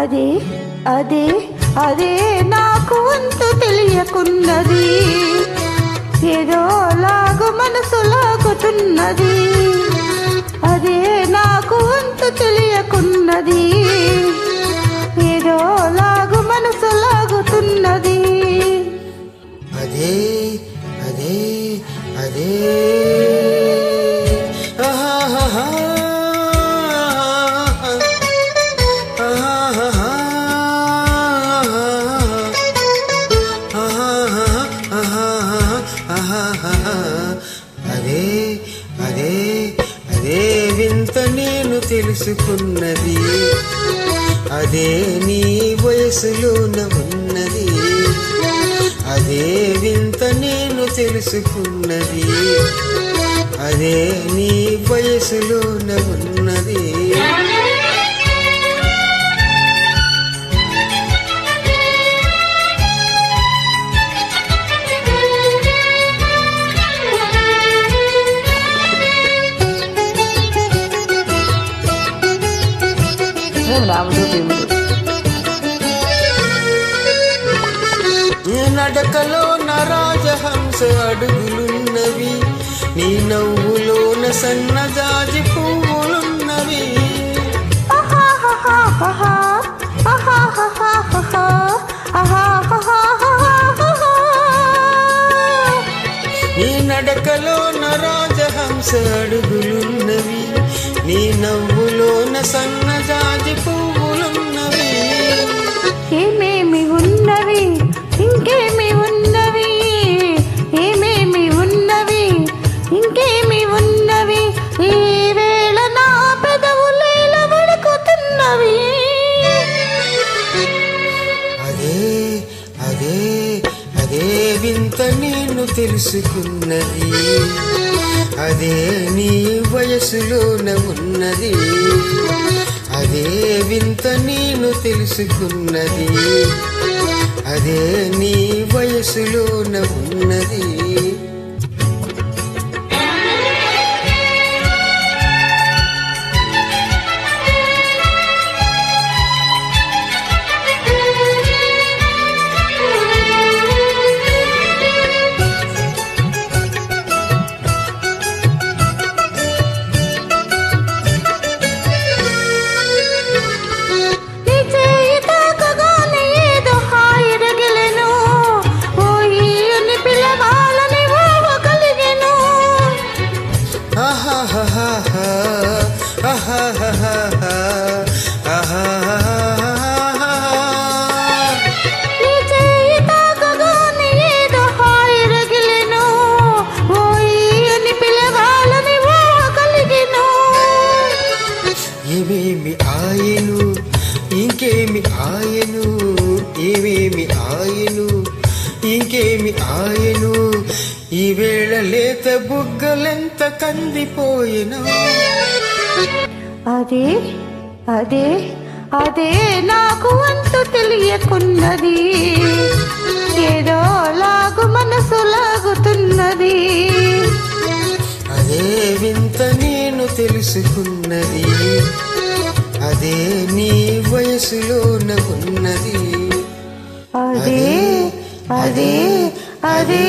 అదే అదే అదే నాకు వంతు తెలియకున్నది, ఏదో లాగు మనసు లాగుతున్నది. అదే నాకు వంతు తెలియకున్నది, ఏదో లాగు మనసు లాగుతున్నది. అదే అదే అదే అదే అదే అదే వింత నేను తెలుసుకున్నది, అదే నీ వయసులోన ఉన్నది. అదే వింత నేను తెలుసుకున్నది, అదే నీ వయసులోన ఉన్నది. నడకలో నరాజహంస అడుగులున్నవి, నీ నవ్వులోన సన్నజాజి పువ్వులున్నవి. నీ నడకలో నరాజహంస అడుగులున్నవి, నీ నవ్వులోన సన్నజాజి పువ్వులున్నవి. ఏమేమి ఉన్నవి ఇంకేమి ఉన్నవి, ఏమేమి ఉన్నవి ఇంకేమి ఉన్నవి, ఈ వేళ నా పెదవులేల వణుకుతున్నవి. అదే అదే అదే వింత నేను తెలుసుకున్నది, అదే నీ వయసులోన ఉన్నది. అదే వింత నేను తెలుసుకున్నది, అదే నీ వయసులోన ఉన్నది. ఏమేమి ఆయను ఇంకేమి ఆయను, ఏమేమి ఆయను ఇంకేమి ఆయను, ఈ వేళ లేత బుగ్గలెంత కందిపోయిను. అదే అదే అదే నాకు అంతు తెలియకున్నది, ఏదో లాగు మనసు లాగుతున్నది. అదే వింత నేను తెలుసుకున్నది, అదే నీ వయసులోన ఉన్నది. అదే అదే అదే